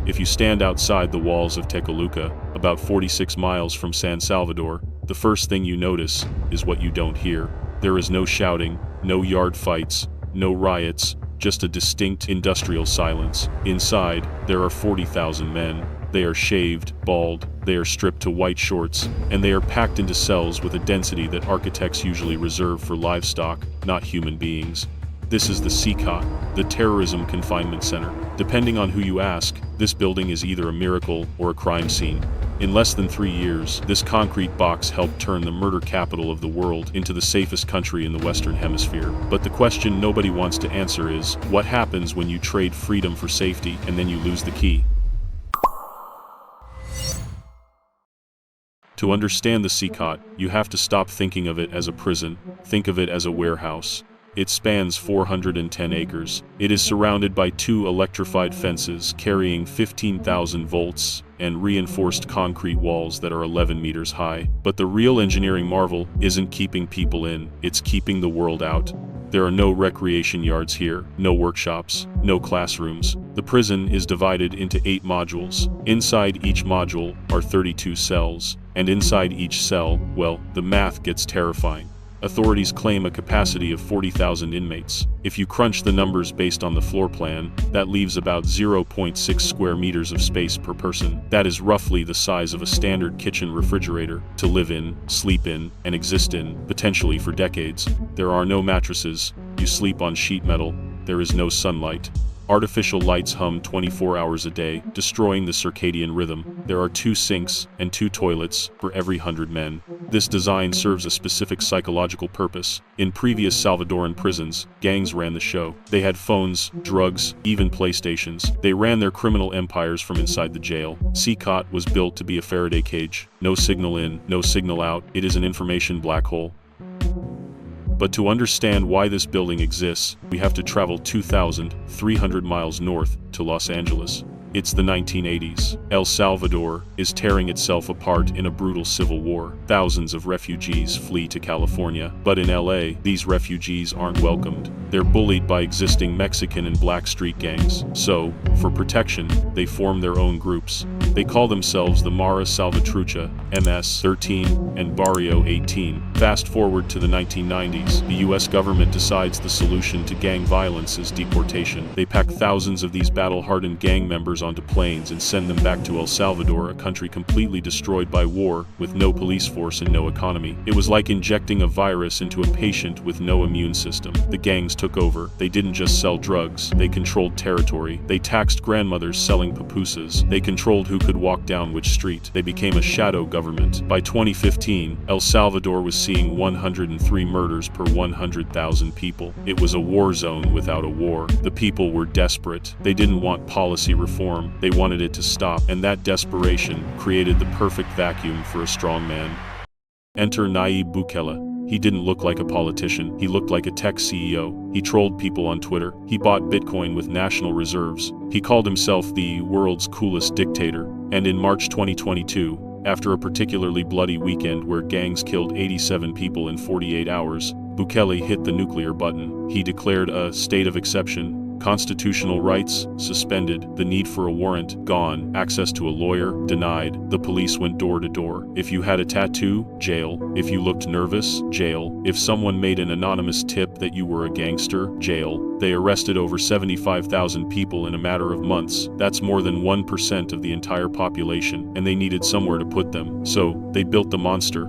If you stand outside the walls of Tecoluca, about 46 miles from San Salvador, the first thing you notice is what you don't hear. There is no shouting, no yard fights, no riots, just a distinct industrial silence. Inside, there are 40,000 men. They are shaved, bald, they are stripped to white shorts, and they are packed into cells with a density that architects usually reserve for livestock, not human beings. This is the CECOT, the Terrorism Confinement Center. Depending on who you ask, this building is either a miracle or a crime scene. In less than 3 years, this concrete box helped turn the murder capital of the world into the safest country in the Western Hemisphere. But the question nobody wants to answer is, what happens when you trade freedom for safety and then you lose the key? To understand the CECOT, you have to stop thinking of it as a prison. Think of it as a warehouse. It spans 410 acres. It is surrounded by 2 electrified fences carrying 15,000 volts and reinforced concrete walls that are 11 meters high. But the real engineering marvel isn't keeping people in, it's keeping the world out. There are no recreation yards here, no workshops, no classrooms. The prison is divided into 8 modules. Inside each module are 32 cells, and inside each cell, well, the math gets terrifying. Authorities claim a capacity of 40,000 inmates. If you crunch the numbers based on the floor plan, that leaves about 0.6 square meters of space per person. That is roughly the size of a standard kitchen refrigerator to live in, sleep in, and exist in, potentially for decades. There are no mattresses. You sleep on sheet metal. There is no sunlight. Artificial lights hum 24 hours a day, destroying the circadian rhythm. There are 2 sinks and 2 toilets for every 100 men. This design serves a specific psychological purpose. In previous Salvadoran prisons, gangs ran the show. They had phones, drugs, even PlayStations. They ran their criminal empires from inside the jail. CECOT was built to be a Faraday cage. No signal in, no signal out. It is an information black hole. But to understand why this building exists, we have to travel 2,300 miles north to Los Angeles. It's the 1980s. El Salvador is tearing itself apart in a brutal civil war. Thousands of refugees flee to California. But in LA, these refugees aren't welcomed. They're bullied by existing Mexican and black street gangs. So, for protection, they form their own groups. They call themselves the Mara Salvatrucha, MS-13, and Barrio 18. Fast forward to the 1990s, the US government decides the solution to gang violence is deportation. They pack thousands of these battle-hardened gang members onto planes and send them back to El Salvador, a country completely destroyed by war, with no police force and no economy. It was like injecting a virus into a patient with no immune system. The gangs took over. They didn't just sell drugs, they controlled territory. They taxed grandmothers selling pupusas. They controlled who could walk down which street. They became a shadow government. By 2015, El Salvador was seeing 103 murders per 100,000 people. It was a war zone without a war. The people were desperate. They didn't want policy reform. They wanted it to stop, and that desperation created the perfect vacuum for a strong man. Enter Nayib Bukele. He didn't look like a politician. He looked like a tech CEO. He trolled people on Twitter. He bought Bitcoin with national reserves. He called himself the world's coolest dictator. And in March 2022, after a particularly bloody weekend where gangs killed 87 people in 48 hours, Bukele hit the nuclear button. He declared a state of exception. Constitutional rights suspended, the need for a warrant gone, access to a lawyer denied. The police went door to door. If you had a tattoo, jail. If you looked nervous, jail. If someone made an anonymous tip that you were a gangster, jail. They arrested over 75,000 people in a matter of months. That's more than 1% of the entire population, and they needed somewhere to put them. So, they built the monster.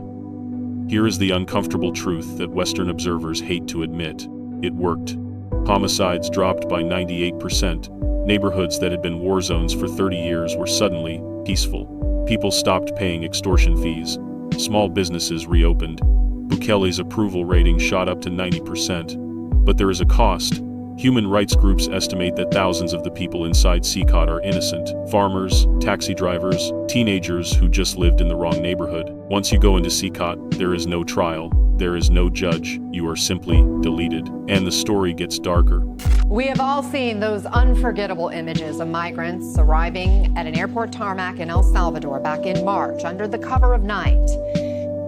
Here is the uncomfortable truth that Western observers hate to admit. It worked. Homicides dropped by 98%. Neighborhoods that had been war zones for 30 years were suddenly peaceful. People stopped paying extortion fees. Small businesses reopened. Bukele's approval rating shot up to 90%. But there is a cost. Human rights groups estimate that thousands of the people inside CECOT are innocent. Farmers, taxi drivers, teenagers who just lived in the wrong neighborhood. Once you go into CECOT, there is no trial. There is no judge. You are simply deleted. And the story gets darker. We have all seen those unforgettable images of migrants arriving at an airport tarmac in El Salvador back in March under the cover of night.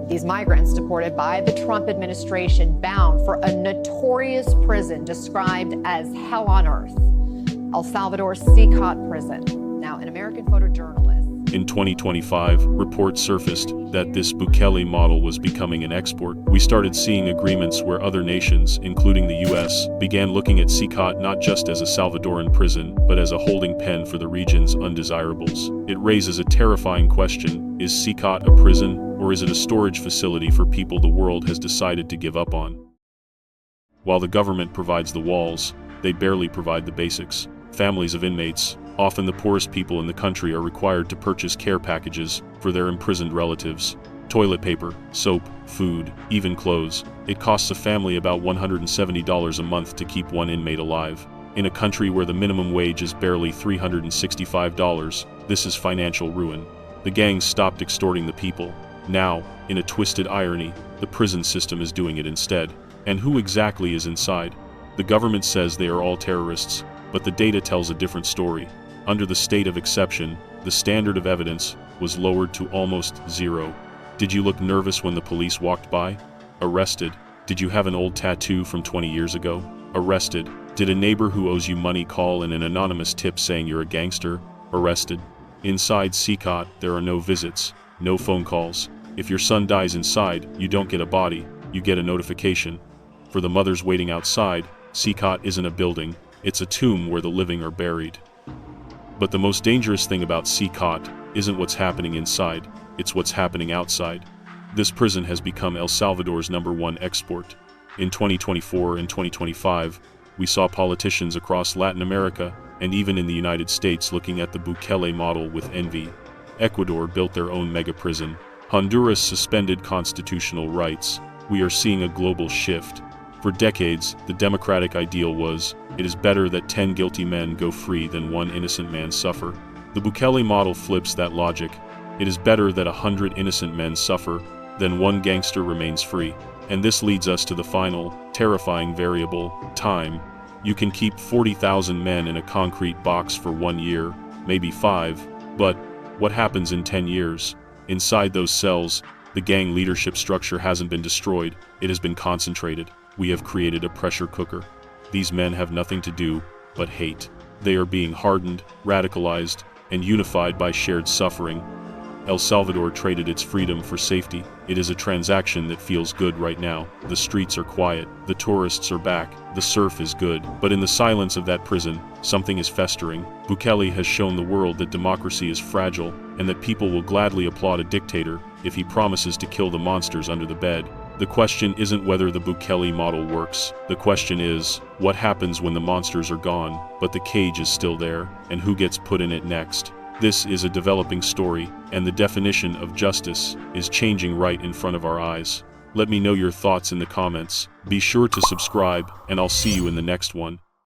These migrants deported by the Trump administration, bound for a notorious prison described as hell on earth, El Salvador's CECOT prison. Now, Now, an American photojournalist. In 2025, reports surfaced that this Bukele model was becoming an export. We started seeing agreements where other nations, including the US, began looking at CECOT not just as a Salvadoran prison, but as a holding pen for the region's undesirables. It raises a terrifying question: is CECOT a prison, or is it a storage facility for people the world has decided to give up on? While the government provides the walls, they barely provide the basics. Families of inmates, often the poorest people in the country, are required to purchase care packages for their imprisoned relatives. Toilet paper, soap, food, even clothes. It costs a family about $170 a month to keep one inmate alive. In a country where the minimum wage is barely $365, this is financial ruin. The gangs stopped extorting the people. Now, in a twisted irony, the prison system is doing it instead. And who exactly is inside? The government says they are all terrorists, but the data tells a different story. Under the state of exception, the standard of evidence was lowered to almost zero. Did you look nervous when the police walked by? Arrested. Did you have an old tattoo from 20 years ago? Arrested. Did a neighbor who owes you money call in an anonymous tip saying you're a gangster? Arrested. Inside CECOT, there are no visits, no phone calls. If your son dies inside, you don't get a body, you get a notification. For the mothers waiting outside, CECOT isn't a building, it's a tomb where the living are buried. But the most dangerous thing about CECOT isn't what's happening inside, it's what's happening outside. This prison has become El Salvador's #1 export. In 2024 and 2025, we saw politicians across Latin America and even in the United States looking at the Bukele model with envy. Ecuador built their own mega prison. Honduras suspended constitutional rights. We are seeing a global shift. For decades, the democratic ideal was, it is better that 10 guilty men go free than one innocent man suffer. The Bukele model flips that logic. It is better that 100 innocent men suffer than one gangster remains free. And this leads us to the final, terrifying variable: time. You can keep 40,000 men in a concrete box for 1 year, maybe 5, but what happens in 10 years? Inside those cells, the gang leadership structure hasn't been destroyed, it has been concentrated. We have created a pressure cooker. These men have nothing to do but hate. They are being hardened, radicalized, and unified by shared suffering. El Salvador traded its freedom for safety. It is a transaction that feels good right now. The streets are quiet, the tourists are back, the surf is good. But in the silence of that prison, something is festering. Bukele has shown the world that democracy is fragile, and that people will gladly applaud a dictator if he promises to kill the monsters under the bed. The question isn't whether the Bukele model works. The question is, what happens when the monsters are gone, but the cage is still there, and who gets put in it next? This is a developing story, and the definition of justice is changing right in front of our eyes. Let me know your thoughts in the comments. Be sure to subscribe, and I'll see you in the next one.